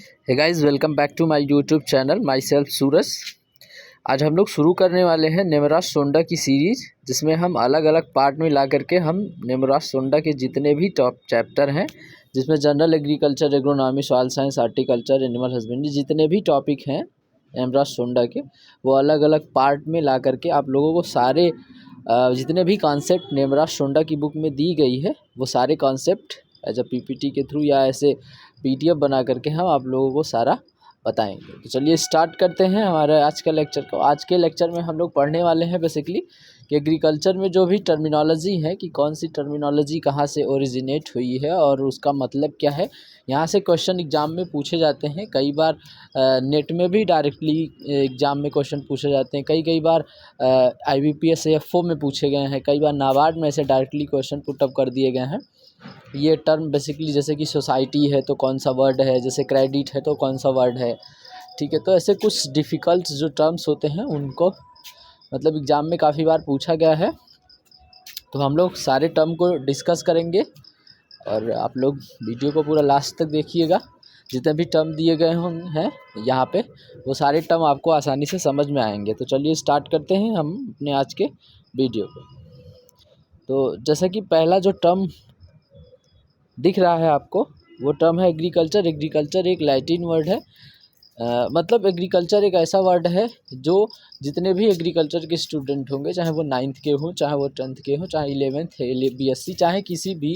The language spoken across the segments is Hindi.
Hey guys, welcome back to my YouTube channel. माई सेल्फ सूरज। आज हम लोग शुरू करने वाले हैं नेमराज सोंडा की सीरीज़, जिसमें हम अलग अलग पार्ट में ला करके हम नेमराज सोंडा के जितने भी टॉप चैप्टर हैं, जिसमें general agriculture, agronomy, soil science, horticulture, animal husbandry, जितने भी टॉपिक हैं नेमराज सोंडा के, वो अलग अलग पार्ट में ला करके आप लोगों को सारे जितने भी कॉन्सेप्ट नेमराज सोंडा की बुक में दी गई है, वो सारे कॉन्सेप्ट एज अ पीपीटी के थ्रू या ऐसे पीडीएफ बना करके हम आप लोगों को सारा बताएंगे। तो चलिए स्टार्ट करते हैं हमारे आज का लेक्चर को। आज के लेक्चर में हम लोग पढ़ने वाले हैं बेसिकली कि एग्रीकल्चर में जो भी टर्मिनोलॉजी है, कि कौन सी टर्मिनोलॉजी कहाँ से ओरिजिनेट हुई है और उसका मतलब क्या है। यहाँ से क्वेश्चन एग्जाम में पूछे जाते हैं, कई बार नेट में भी डायरेक्टली एग्जाम में क्वेश्चन पूछे जाते हैं, कई बार IBPS AFO में पूछे गए हैं, कई बार नाबार्ड में से डायरेक्टली क्वेश्चन पुटअप कर दिए गए हैं। ये टर्म बेसिकली जैसे कि सोसाइटी है तो कौन सा वर्ड है, जैसे क्रेडिट है तो कौन सा वर्ड है, ठीक है। तो ऐसे कुछ डिफ़िकल्ट जो टर्म्स होते हैं उनको मतलब एग्ज़ाम में काफ़ी बार पूछा गया है। तो हम लोग सारे टर्म को डिस्कस करेंगे और आप लोग वीडियो को पूरा लास्ट तक देखिएगा। जितने भी टर्म दिए गए हैं यहाँ पे, वो सारे टर्म आपको आसानी से समझ में आएंगे। तो चलिए स्टार्ट करते हैं हम अपने आज के वीडियो को। तो जैसा कि पहला जो टर्म दिख रहा है आपको, वो टर्म है एग्रीकल्चर। एग्रीकल्चर एक लैटिन वर्ड है। मतलब एग्रीकल्चर एक ऐसा वर्ड है जो जितने भी एग्रीकल्चर के स्टूडेंट होंगे, चाहे वो 9th के हों, चाहे वो 10th के हों, चाहे 11th BSc, चाहे किसी भी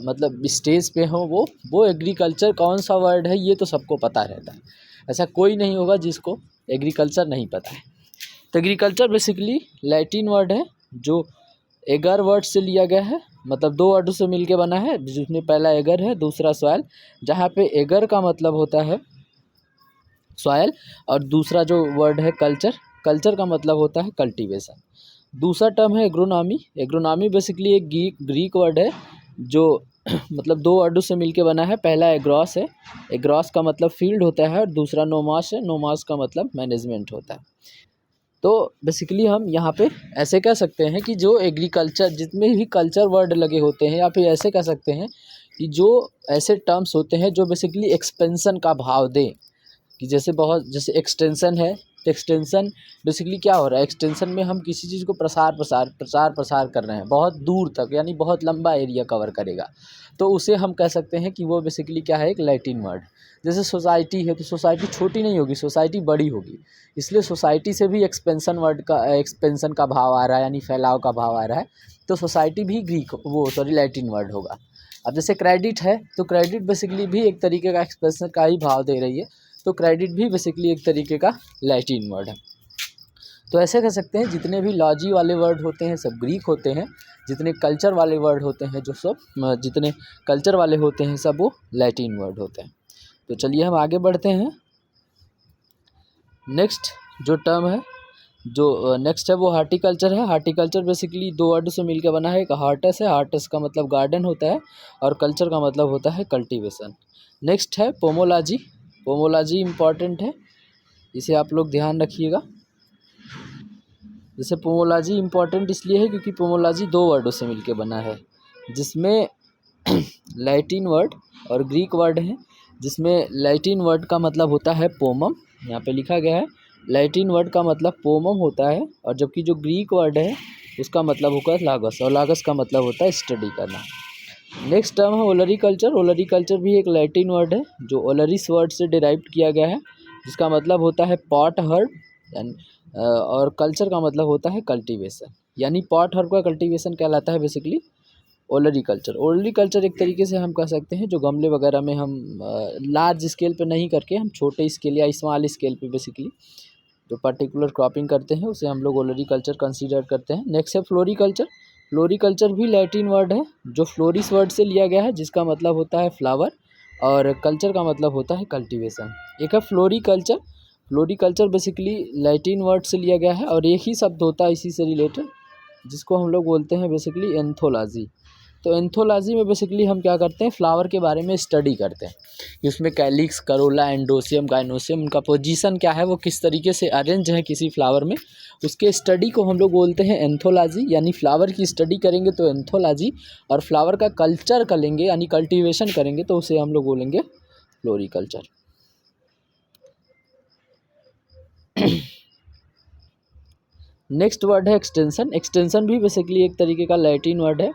मतलब स्टेज पे हो, वो एग्रीकल्चर कौन सा वर्ड है ये तो सबको पता रहता है। ऐसा कोई नहीं होगा जिसको एग्रीकल्चर नहीं पता है। तो एग्रीकल्चर बेसिकली लैटिन वर्ड है जो एगर वर्ड से लिया गया है। मतलब दो वर्ड से मिलके बना है, जिसमें पहला एगर है, दूसरा सॉइल। जहाँ पे एगर का मतलब होता है सॉइल और दूसरा जो वर्ड है कल्चर, कल्चर का मतलब होता है कल्टीवेशन। दूसरा टर्म है एग्रोनॉमी। एग्रोनॉमी बेसिकली एक ग्रीक वर्ड है जो मतलब दो वर्डों से मिलके बना है। पहला एग्रॉस है, एग्रॉस का मतलब फील्ड होता है, और दूसरा नोमास है, नोमास का मतलब मैनेजमेंट होता है। तो बेसिकली हम यहाँ पे ऐसे कह सकते हैं कि जो एग्रीकल्चर जितने भी कल्चर वर्ड लगे होते हैं, या फिर ऐसे कह सकते हैं कि जो ऐसे टर्म्स होते हैं जो बेसिकली एक्सपेंशन का भाव दें, कि जैसे एक्सटेंशन है, तो एक्सटेंशन बेसिकली क्या हो रहा है, एक्सटेंशन में हम किसी चीज़ को प्रसार प्रसार कर रहे हैं बहुत दूर तक, यानी बहुत लंबा एरिया कवर करेगा, तो उसे हम कह सकते हैं कि वो बेसिकली क्या है, एक लैटिन वर्ड। जैसे सोसाइटी है, तो सोसाइटी छोटी नहीं होगी, सोसाइटी बड़ी होगी, इसलिए सोसाइटी से भी एक्सपेंशन का भाव आ रहा है, यानी फैलाव का भाव आ रहा है, तो सोसाइटी भी लैटिन वर्ड होगा। अब जैसे क्रेडिट है, तो क्रेडिट बेसिकली भी एक तरीके का एक्सपेंशन का ही भाव दे रही है, तो क्रेडिट भी बेसिकली एक तरीके का लैटिन वर्ड है। तो ऐसे कह सकते हैं जितने भी लॉजी वाले वर्ड होते हैं सब ग्रीक होते हैं, जितने कल्चर वाले वर्ड होते हैं जितने कल्चर वाले होते हैं सब वो लैटिन वर्ड होते हैं। तो चलिए हम आगे बढ़ते हैं। नेक्स्ट जो टर्म है, जो नेक्स्ट है वो हार्टिकल्चर है। हार्टिकल्चर बेसिकली दो वर्ड से मिलकर बना है। एक हार्टस है, हार्टस का मतलब गार्डन होता है, और कल्चर का मतलब होता है कल्टीवेशन। नेक्स्ट है पोमोलॉजी। पोमोलॉजी इम्पॉर्टेंट है, इसे आप लोग ध्यान रखिएगा। जैसे पोमोलॉजी इम्पॉर्टेंट इसलिए है क्योंकि पोमोलॉजी दो वर्डों से मिलकर बना है, जिसमें लैटिन वर्ड और ग्रीक वर्ड है। जिसमें लैटिन वर्ड का मतलब होता है पोमम, यहाँ पे लिखा गया है लैटिन वर्ड का मतलब पोमम होता है, और जबकि जो ग्रीक वर्ड है उसका मतलब होगा लागस, और लागस का मतलब होता है स्टडी करना। नेक्स्ट टर्म है ओलरी कल्चर। ओलरी कल्चर भी एक लैटिन वर्ड है जो ओलरिस वर्ड से डिराइव किया गया है, जिसका मतलब होता है पॉट हर्ब, और कल्चर का मतलब होता है कल्टीवेशन, यानी पॉट हर्ब का कल्टीवेशन कहलाता है बेसिकली ओलरी कल्चर। ओलरी कल्चर एक तरीके से हम कह सकते हैं जो गमले वगैरह में हम लार्ज स्केल पे नहीं करके हम छोटे स्केल या स्मॉल स्केल पे बेसिकली जो पर्टिकुलर क्रॉपिंग करते हैं उसे हम लोग ओलरी कल्चर कंसीडर करते हैं। नेक्स्ट है फ्लोरिकल्चर। फ्लोरिकल्चर भी लैटिन वर्ड है जो फ्लोरिस वर्ड से लिया गया है, जिसका मतलब होता है फ्लावर, और कल्चर का मतलब होता है कल्टीवेशन। एक है floriculture. Floriculture basically Latin word से लिया गया है, और एक ही शब्द होता है इसी से रिलेटेड, जिसको हम लोग बोलते हैं बेसिकली एंथोलॉजी। तो एंथोलॉजी में बेसिकली हम क्या करते हैं, फ्लावर के बारे में स्टडी करते हैं कि उसमें कैलिक्स, करोला, एंडोसियम, गाइनोसियम, उनका पोजीशन क्या है, वो किस तरीके से अरेंज है किसी फ्लावर में, उसके स्टडी को हम लोग बोलते हैं एंथोलॉजी। यानी फ्लावर की स्टडी करेंगे तो एंथोलॉजी, और फ्लावर का कल्चर करेंगे यानी कल्टीवेशन करेंगे तो उसे हम लोग बोलेंगे फ्लोरिकल्चर। नेक्स्ट वर्ड है एक्सटेंशन। एक्सटेंशन भी बेसिकली एक तरीके का लैटिन वर्ड है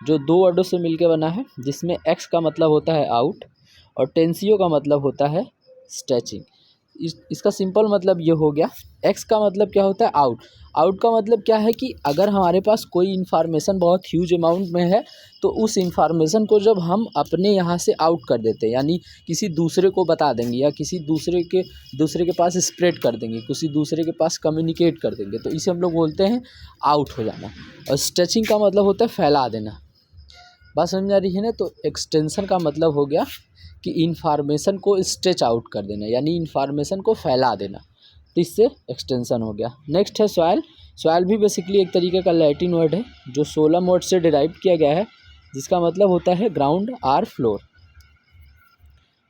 जो दो वर्डों से मिलकर बना है, जिसमें एक्स का मतलब होता है आउट और टेंसियो का मतलब होता है स्ट्रेचिंग। इसका सिंपल मतलब ये हो गया। एक्स का मतलब क्या होता है आउट। आउट का मतलब क्या है कि अगर हमारे पास कोई इन्फॉर्मेशन बहुत ह्यूज अमाउंट में है तो उस इन्फॉर्मेशन को जब हम अपने यहाँ से आउट कर देते हैं, यानी किसी दूसरे को बता देंगे या किसी दूसरे के पास स्प्रेड कर देंगे, किसी दूसरे के पास कम्युनिकेट कर देंगे, तो इसे हम लोग बोलते हैं आउट हो जाना। और स्ट्रेचिंग का मतलब होता है फैला देना। बात समझ आ रही है ना। तो एक्सटेंशन का मतलब हो गया कि इन्फॉर्मेशन को स्ट्रेच आउट कर देना, यानी इन्फॉर्मेशन को फैला देना, तो इससे एक्सटेंशन हो गया। नेक्स्ट है सॉइल। सॉइल भी बेसिकली एक तरीके का लैटिन वर्ड है जो सोलम वर्ड से डिराइव किया गया है, जिसका मतलब होता है ग्राउंड आर फ्लोर,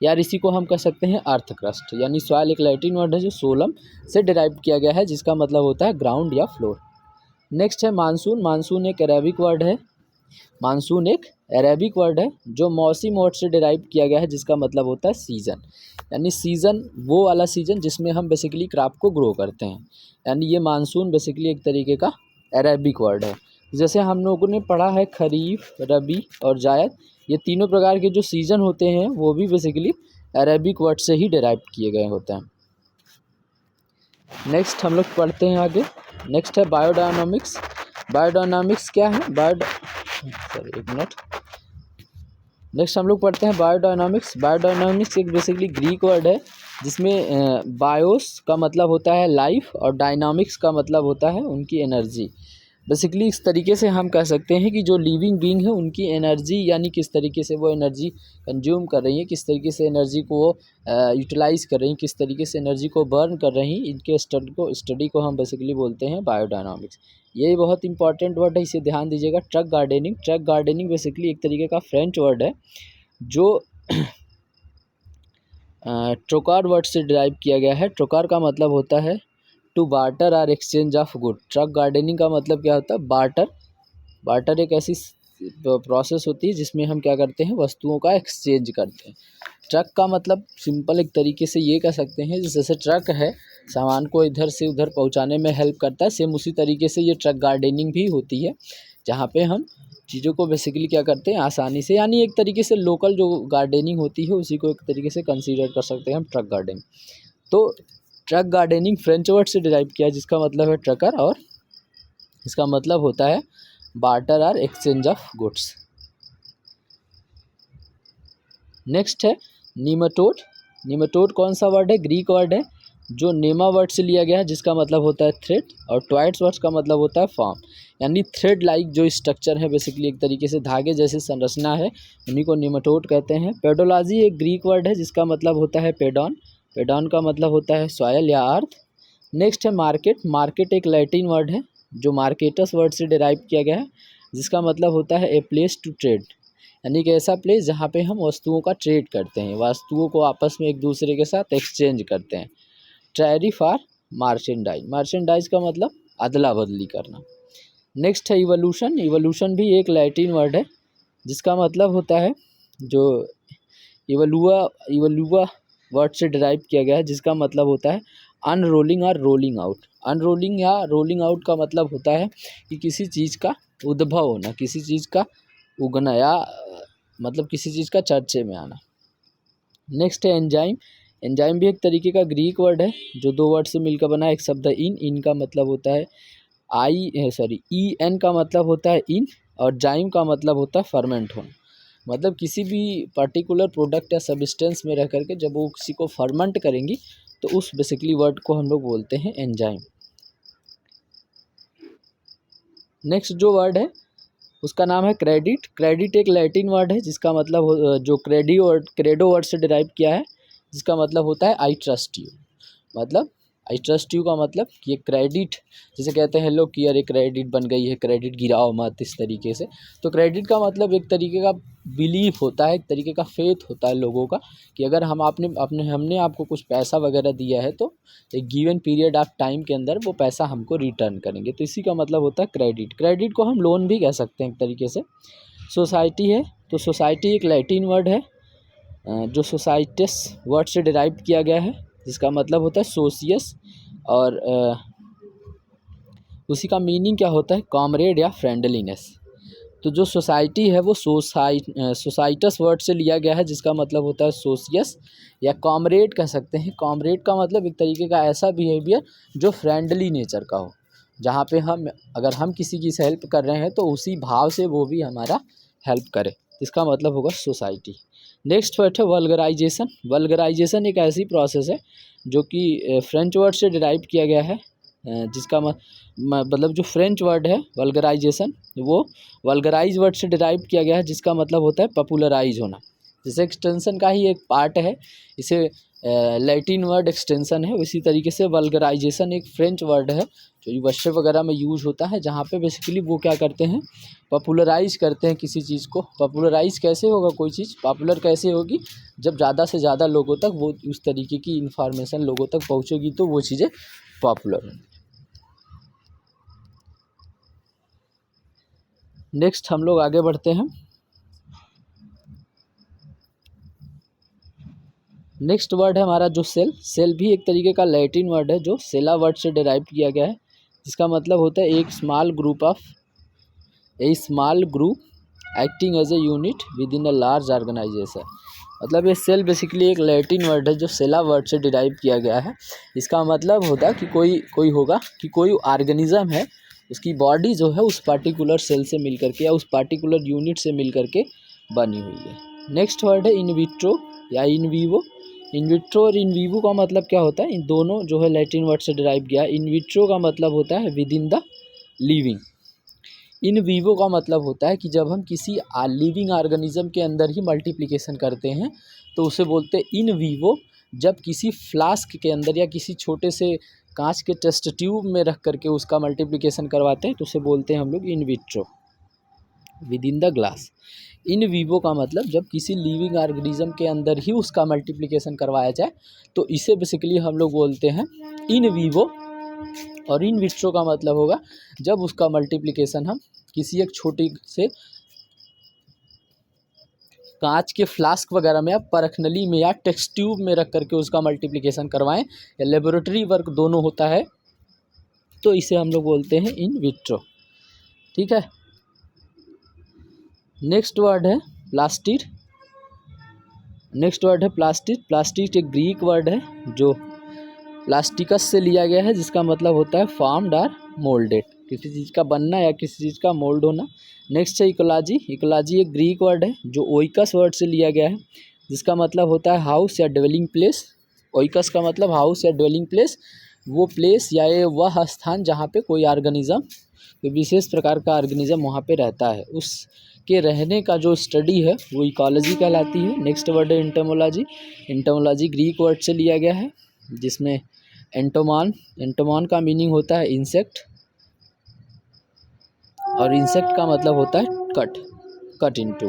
यार इसी को हम कह सकते हैं अर्थ क्रस्ट। यानी सॉइल एक लैटिन वर्ड है जो सोलम से डिराइव किया गया है, जिसका मतलब होता है ग्राउंड या फ्लोर। नेक्स्ट है मानसून। मानसून एक अरेबिक वर्ड है। मानसून एक अरेबिक वर्ड है जो मौसम वर्ड से डिराइव किया गया है, जिसका मतलब होता है सीज़न। यानी सीज़न वो वाला सीज़न जिसमें हम बेसिकली क्रॉप को ग्रो करते हैं, यानी ये मानसून बेसिकली एक तरीके का अरेबिक वर्ड है। जैसे हम लोगों ने पढ़ा है खरीफ, रबी और जायद, ये तीनों प्रकार के जो सीज़न होते हैं वो भी बेसिकली अरेबिक वर्ड से ही डिराइव किए गए होते हैं। नेक्स्ट हम लोग पढ़ते हैं आगे। नेक्स्ट है बायोडायनामिक्स। बायोडायनामिक्स क्या है? एक मिनट। नेक्स्ट हम लोग पढ़ते हैं बायोडायनामिक्स। बायोडायनामिक्स एक बेसिकली ग्रीक वर्ड है जिसमें बायोस का मतलब होता है लाइफ और डायनामिक्स का मतलब होता है उनकी एनर्जी। बेसिकली इस तरीके से हम कह सकते हैं कि जो लिविंग बीइंग है उनकी एनर्जी, यानी किस तरीके से वो एनर्जी कंज्यूम कर रही है, किस तरीके से एनर्जी को वो यूटिलाइज़ कर रही हैं, किस तरीके से एनर्जी को बर्न कर रही हैं, इनके स्टडी को हम बेसिकली बोलते हैं बायोडायनामिक्स। ये बहुत इंपॉर्टेंट वर्ड है, इसे ध्यान दीजिएगा। Truck gardening. Truck gardening basically एक तरीके का फ्रेंच वर्ड है जो ट्रोकार वर्ड से डिराइव किया गया है। ट्रोकार का मतलब होता है to barter or exchange of good. Truck gardening का मतलब क्या होता है? बार्टर। बार्टर एक ऐसी प्रोसेस होती है जिसमें हम क्या करते हैं, वस्तुओं का एक्सचेंज करते हैं। ट्रक का मतलब सिंपल एक तरीके से ये कह सकते हैं, जैसे ट्रक है सामान को इधर से उधर पहुंचाने में हेल्प करता है, सेम उसी तरीके से ये ट्रक गार्डनिंग भी होती है, जहाँ पे हम चीज़ों को बेसिकली क्या करते हैं आसानी से, यानी एक तरीके से लोकल जो गार्डनिंग होती है उसी को एक तरीके से कंसीडर कर सकते हैं हम ट्रक गार्डनिंग। तो ट्रक गार्डनिंग फ्रेंच वर्ड से डिराइव किया जिसका मतलब है ट्रकर, और इसका मतलब होता है barter or exchange of goods. Next है नीमाटोड। नीमाटोड कौन सा वर्ड है? ग्रीक वर्ड है जो नेमा वर्ड से लिया गया है, जिसका मतलब होता है थ्रेड, और ट्वाइट्स वर्ड का मतलब होता है फॉर्म, यानी थ्रेड लाइक जो स्ट्रक्चर है, बेसिकली एक तरीके से धागे जैसी संरचना है, उन्हीं को नीमाटोड कहते हैं। पेडोलॉजी एक ग्रीक वर्ड है जिसका मतलब होता है पेडॉन। पेडॉन का मतलब होता है सॉयल या अर्थ। नेक्स्ट है मार्केट। मार्केट एक लैटिन वर्ड है जो मार्केटस वर्ड से डिराइव किया गया है, जिसका मतलब होता है ए प्लेस टू ट्रेड, यानी कि ऐसा प्लेस जहाँ पे हम वस्तुओं का ट्रेड करते हैं, वस्तुओं को आपस में एक दूसरे के साथ एक्सचेंज करते हैं। Tariff are मार्चेंडाइज। मार्चेंडाइज का मतलब अदला बदली करना। नेक्स्ट है इवोल्यूशन। इवोल्यूशन भी एक लैटिन वर्ड है जिसका मतलब होता है जो इवोल्यूआ वर्ड से डिराइव किया गया है, जिसका मतलब होता है अनरोलिंग और रोलिंग आउट। अनरोलिंग या रोलिंग आउट का मतलब होता है कि किसी चीज़ का उद्भव होना, किसी चीज़ का उगना, या मतलब किसी चीज़ का चर्चे में आना। नेक्स्ट है एंजाइम। एंजाइम भी एक तरीके का ग्रीक वर्ड है जो दो वर्ड से मिलकर बना है। एक शब्द है इन का मतलब होता है ई एन का मतलब होता है इन, और जाइम का मतलब होता है फर्मेंट होना। मतलब किसी भी पर्टिकुलर प्रोडक्ट या सब्सटेंस में रह करके जब वो किसी को फर्मेंट करेंगी तो उस बेसिकली वर्ड को हम लोग बोलते हैं एंजाइम। नेक्स्ट जो वर्ड है उसका नाम है क्रेडिट। क्रेडिट एक लैटिन वर्ड है जिसका मतलब जो क्रेडो वर्ड से डिराइव किया है, जिसका मतलब होता है आई ट्रस्ट यू। मतलब आई ट्रस्ट यू का मतलब कि ये क्रेडिट, जैसे कहते हैं लोग कि यार ये क्रेडिट बन गई है, क्रेडिट गिराओ मत, इस तरीके से। तो क्रेडिट का मतलब एक तरीके का बिलीफ होता है, एक तरीके का फेथ होता है लोगों का कि अगर हमने आपको कुछ पैसा वगैरह दिया है तो एक गिवन पीरियड ऑफ टाइम के अंदर वो पैसा हमको रिटर्न करेंगे, तो इसी का मतलब होता है क्रेडिट। क्रेडिट को हम लोन भी कह सकते हैं एक तरीके से। सोसाइटी है, तो सोसाइटी एक लैटिन वर्ड है जो सोसाइटिस वर्ड से डिराइव किया गया है, जिसका मतलब होता है सोशियस, और उसी का मीनिंग क्या होता है, कॉमरेड या फ्रेंडलीनेस। तो जो सोसाइटी है वो सोसाइटस वर्ड से लिया गया है, जिसका मतलब होता है सोशियस या कॉमरेड कह सकते हैं। कॉमरेड का मतलब एक तरीके का ऐसा बिहेवियर जो फ्रेंडली नेचर का हो, जहाँ पे हम अगर हम किसी की हेल्प कर रहे हैं तो उसी भाव से वो भी हमारा हेल्प करे, इसका मतलब होगा सोसाइटी। नेक्स्ट वर्ड है वल्गराइजेशन। वल्गराइजेशन एक ऐसी प्रोसेस है जो कि फ्रेंच वर्ड से डिराइव किया गया है, जिसका मतलब जो फ्रेंच वर्ड है वल्गराइजेशन, वो वल्गराइज वर्ड से डिराइव किया गया है, जिसका मतलब होता है पॉपुलराइज होना। जैसे एक्सटेंशन का ही एक पार्ट है, इसे लैटिन वर्ड एक्सटेंशन है, उसी तरीके से वल्गराइजेशन एक फ्रेंच वर्ड है जो यूनिवर्सिटी वगैरह में यूज होता है, जहाँ पे बेसिकली वो क्या करते हैं, पॉपुलराइज करते हैं किसी चीज़ को। पॉपुलराइज कैसे होगा, कोई चीज़ पॉपुलर कैसे होगी, जब ज़्यादा से ज़्यादा लोगों तक वो उस तरीके की इन्फॉर्मेशन लोगों तक पहुँचेगी तो वो चीज़ें पॉपुलर होंगी। नेक्स्ट हम लोग आगे बढ़ते हैं। नेक्स्ट वर्ड है हमारा जो सेल। सेल भी एक तरीके का लैटिन वर्ड है जो सेला वर्ड से डिराइव किया गया है, जिसका मतलब होता है एक small group acting as a unit within a large organisation. मतलब ये सेल बेसिकली एक लैटिन वर्ड है जो सेला वर्ड से डिराइव किया गया है। इसका मतलब होता है कि कोई ऑर्गेनिज्म है, उसकी बॉडी जो है उस पार्टिकुलर सेल से मिल करके या उस पार्टिकुलर यूनिट से मिल करके बनी हुई है। नेक्स्ट वर्ड है इन विट्रो या इन वीवो। इन विट्रो और इन वीवो का मतलब क्या होता है, इन दोनों जो है लैटिन वर्ड से डिराइव किया है। इन विट्रो का मतलब होता है with in the living. In vivo का मतलब होता है कि जब हम किसी लिविंग ऑर्गेनिज्म के अंदर ही मल्टीप्लिकेशन करते हैं तो उसे बोलते हैं इन वीवो। जब किसी फ्लास्क के अंदर या किसी छोटे से कांच के टेस्ट ट्यूब में रख करके उसका मल्टीप्लिकेशन करवाते हैं तो उसे बोलते हैं हम लोग in vitro, with in the glass. In vivo का मतलब जब किसी लिविंग ऑर्गेनिज्म के अंदर ही उसका मल्टीप्लिकेशन करवाया जाए तो इसे बेसिकली हम लोग बोलते हैं इन वीवो। और इन विट्रो का मतलब होगा जब उसका मल्टीप्लिकेशन हम किसी एक छोटी से कांच के फ्लास्क वगैरह में या परखनली में या टेस्ट ट्यूब में रख करके उसका मल्टीप्लिकेशन करवाएं या लेबोरेटरी वर्क दोनों होता है तो इसे हम लोग बोलते हैं इन विट्रो। ठीक है। नेक्स्ट वर्ड है प्लास्टिड। प्लास्टिड एक ग्रीक वर्ड है जो प्लास्टिकस से लिया गया है, जिसका मतलब होता है फॉर्म्ड और मोल्डेड, किसी चीज़ का बनना या किसी चीज़ का मोल्ड होना। नेक्स्ट है इकोलॉजी। इकोलॉजी एक ग्रीक वर्ड है जो ओइकस वर्ड से लिया गया है, जिसका मतलब होता है हाउस या ड्वेलिंग प्लेस। ओइकस का मतलब हाउस या ड्वेलिंग प्लेस, वो प्लेस या ये वह स्थान जहाँ पे कोई ऑर्गेनिज्म, कोई विशेष प्रकार का ऑर्गेनिज्म वहाँ पे रहता है, उसके रहने का जो स्टडी है वो इकोलॉजी कहलाती है। नेक्स्ट वर्ड है एंटोमोलॉजी। एंटोमोलॉजी ग्रीक वर्ड से लिया गया है, जिसमें एंटोमॉन का मीनिंग होता है इंसेक्ट, और इंसेक्ट का मतलब होता है कट इनटू।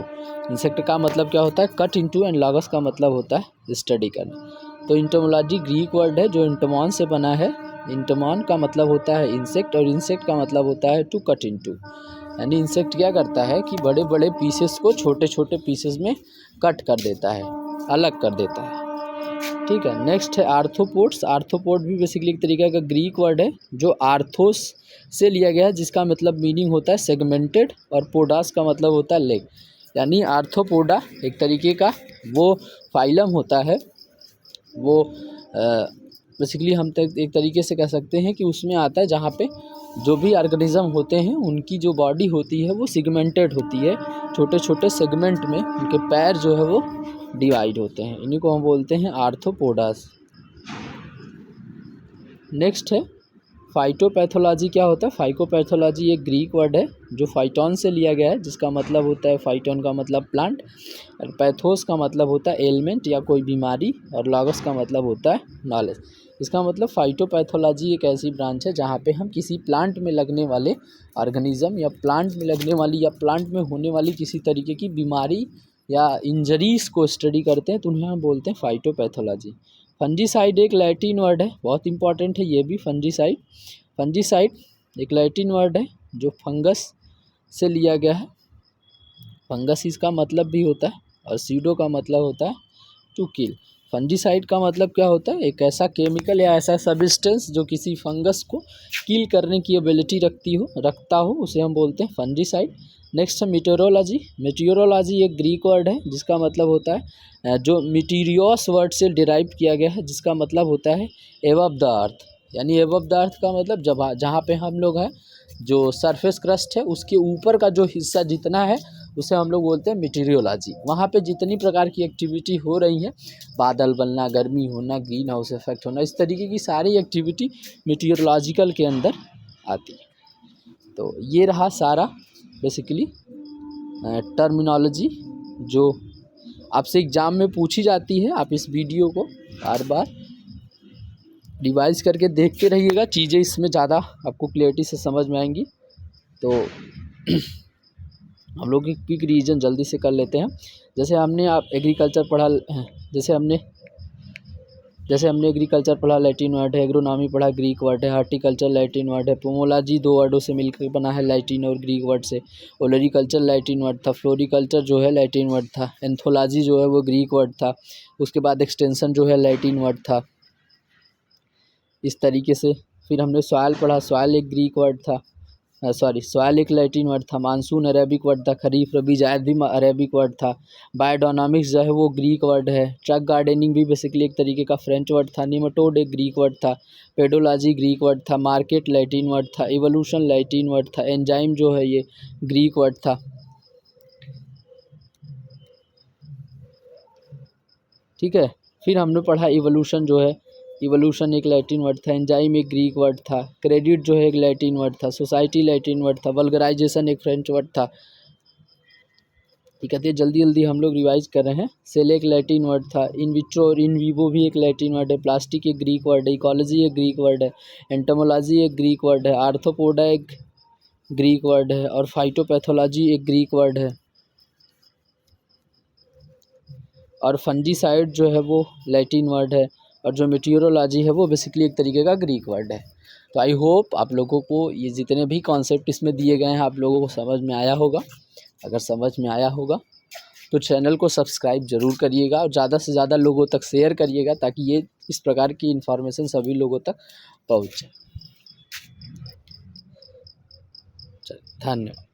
इंसेक्ट का मतलब क्या होता है, कट इनटू, एंड लॉगस का मतलब होता है स्टडी करना। तो एंटोमोलॉजी ग्रीक वर्ड है जो एंटोमॉन से बना है। एंटोमॉन का मतलब होता है इंसेक्ट और इंसेक्ट का मतलब होता है टू कट इनटू। यानी इंसेक्ट क्या करता है कि बड़े बड़े पीसेस को छोटे छोटे पीसेस में कट कर देता है, अलग कर देता है। ठीक है। नेक्स्ट है आर्थ्रोपोड्स। आर्थ्रोपोड भी बेसिकली एक तरीके का ग्रीक वर्ड है जो आर्थोस से लिया गया है, जिसका मतलब मीनिंग होता है सेगमेंटेड, और पोडास का मतलब होता है लेग। यानी आर्थ्रोपोडा एक तरीके का वो फाइलम होता है, वो बेसिकली हम एक तरीके से कह सकते हैं कि उसमें आता है जहाँ पे जो भी ऑर्गेनिज्म होते हैं उनकी जो बॉडी होती है वो सेगमेंटेड होती है, छोटे छोटे सेगमेंट में उनके पैर जो है वो डिवाइड होते हैं, इन्हीं को हम बोलते हैं आर्थ्रोपोडास। नेक्स्ट है फाइटोपैथोलॉजी। क्या होता है, फाइटोपैथोलॉजी एक ग्रीक वर्ड है जो फाइटोन से लिया गया है, जिसका मतलब होता है, फाइटोन का मतलब प्लांट, और पैथोस का मतलब होता है एलिमेंट या कोई बीमारी, और लॉगस का मतलब होता है नॉलेज। इसका मतलब फाइटोपैथोलॉजी एक ऐसी ब्रांच है जहाँ पे हम किसी प्लांट में लगने वाले ऑर्गेनिज्म या प्लांट में लगने वाली या प्लांट में होने वाली किसी तरीके की बीमारी या इंजरीज को स्टडी करते हैं, तो उन्हें हम बोलते हैं फाइटोपैथोलॉजी। फंजीसाइड एक लैटिन वर्ड है, बहुत इंपॉर्टेंट है ये भी। फंजीसाइड एक लैटिन वर्ड है जो फंगस से लिया गया है। फंगस इसका मतलब भी होता है, और सीडो का मतलब होता है टू किल। फंजीसाइड का मतलब क्या होता है, एक ऐसा केमिकल या ऐसा सब्सटेंस जो किसी फंगस को किल करने की एबिलिटी रखता हो उसे हम बोलते हैं फंजीसाइड। नेक्स्ट है मीटेरोलॉजी। मीटेरोलॉजी एक ग्रीक वर्ड है जिसका मतलब होता है जो मीटीरियोस वर्ड से डिराइव किया गया है, जिसका मतलब होता है एबव द अर्थ। यानी एबव द अर्थ का मतलब जहाँ पे हम लोग हैं, जो सरफेस क्रस्ट है उसके ऊपर का जो हिस्सा जितना है उसे हम लोग बोलते हैं मीटेरियोलॉजी। वहाँ पे जितनी प्रकार की एक्टिविटी हो रही है, बादल बनना, गर्मी होना, ग्रीन हाउस इफेक्ट होना, इस तरीके की सारी एक्टिविटी मीटेरियोलॉजिकल के अंदर आती है। तो ये रहा सारा बेसिकली टर्मिनोलॉजी जो आपसे एग्ज़ाम में पूछी जाती है। आप इस वीडियो को बार बार रिवाइज करके देखते रहिएगा, चीज़ें इसमें ज़्यादा आपको क्लियरिटी से समझ में आएंगी। तो हम लोग एक क्विक रिवीजन जल्दी से कर लेते हैं। जैसे हमने एग्रीकल्चर पढ़ा, जैसे हमने एग्रीकल्चर पढ़ा लैटिन वर्ड है, एग्रोनॉमी पढ़ा ग्रीक वर्ड है, हार्टिकल्चर लैटिन वर्ड है, पोमोलॉजी 2 वर्डों से मिलकर बना है लैटिन और ग्रीक वर्ड से, ओलरिकल्चर लैटिन वर्ड था, फ्लोरिकल्चर जो है लैटिन वर्ड था, एंथोलॉजी जो है वो ग्रीक वर्ड था, उसके बाद एक्सटेंशन जो है लैटिन वर्ड था। इस तरीके से फिर हमने सॉइल पढ़ा, सॉइल एक ग्रीक वर्ड था, सॉइल एक लैटिन वर्ड था, मानसून अरेबिक वर्ड था, खरीफ रबी जायद भी अरेबिक वर्ड था, बायोडायनामिक्स जो है वो ग्रीक वर्ड है, ट्रक गार्डनिंग भी बेसिकली एक तरीके का फ्रेंच वर्ड था, निमेटोड एक ग्रीक वर्ड था, पेडोलॉजी ग्रीक वर्ड था, मार्केट लैटिन वर्ड था, इवोल्यूशन लैटिन वर्ड था, एंजाइम जो है ये ग्रीक वर्ड था। ठीक है, फिर हमने पढ़ा इवोल्यूशन जो है, इवोल्यूशन एक लैटिन वर्ड था, एंजाइम एक ग्रीक वर्ड था, क्रेडिट जो है एक लैटिन वर्ड था, सोसाइटी लैटिन वर्ड था, वल्गराइजेशन एक फ्रेंच वर्ड था। ठीक है, तो जल्दी जल्दी हम लोग रिवाइज कर रहे हैं। सेल एक लैटिन वर्ड था, इन विट्रो और इन वीवो भी एक लैटिन वर्ड है, प्लास्टिक एक ग्रीक वर्ड है, इकोलॉजी एक ग्रीक वर्ड है, एंटोमोलॉजी एक ग्रीक वर्ड है, आर्थ्रोपोडा एक ग्रीक वर्ड है, और फाइटोपैथोलॉजी एक ग्रीक वर्ड है, और फंजीसाइड जो है वो लैटिन वर्ड है, और जो मीटेरियोलॉजी है वो बेसिकली एक तरीके का ग्रीक वर्ड है। तो आई होप आप लोगों को ये जितने भी कॉन्सेप्ट इसमें दिए गए हैं आप लोगों को समझ में आया होगा। अगर समझ में आया होगा तो चैनल को सब्सक्राइब ज़रूर करिएगा और ज़्यादा से ज़्यादा लोगों तक शेयर करिएगा ताकि ये इस प्रकार की इन्फॉर्मेशन सभी लोगों तक पहुँचे। धन्यवाद।